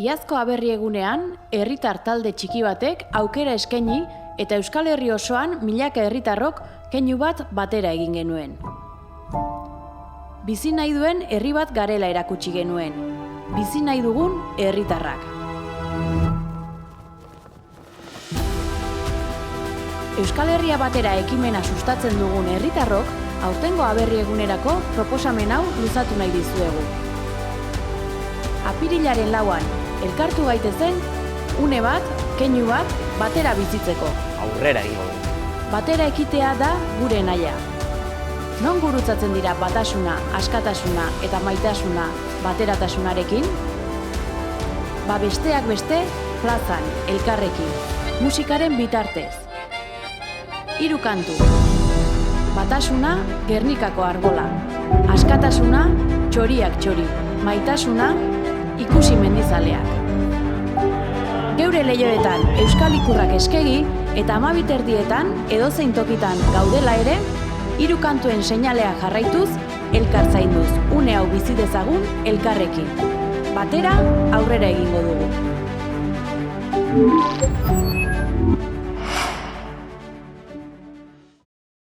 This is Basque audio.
Iazko aberri egunean, herritar talde txiki batek aukera eskaini eta Euskal Herri osoan milaka herritarrok keinu bat batera egin genuen. Bizi nahi duen herri bat garela erakutsi genuen. Bizi nahi dugun herritarrak. Euskal Herria batera ekimena sustatzen dugun herritarrok, aurtengo aberri egunerako proposamen hau luzatu nahi dizuegu. Apirilaren 4an, elkartu gaitezen, une bat, keinu bat, batera bizitzeko. Aurrera egingo du. Batera ekitea da gure nahia. Non gurutzatzen dira batasuna, askatasuna eta maitasuna bateratasunarekin? Besteak beste, plazan, elkarrekin, musikaren bitartez. 3 kantu. Batasuna, Gernikako arbola. Askatasuna, txoriak txori. Maitasuna, ikusi mendizaleak. Geure lehioetan euskal ikurrak eskegi eta 12:00 edozein tokitan gaudela ere, 3 kantuen seinalea jarraituz, elkar zainduz, une hau bizi dezagun elkarrekin. Batera aurrera egingo dugu.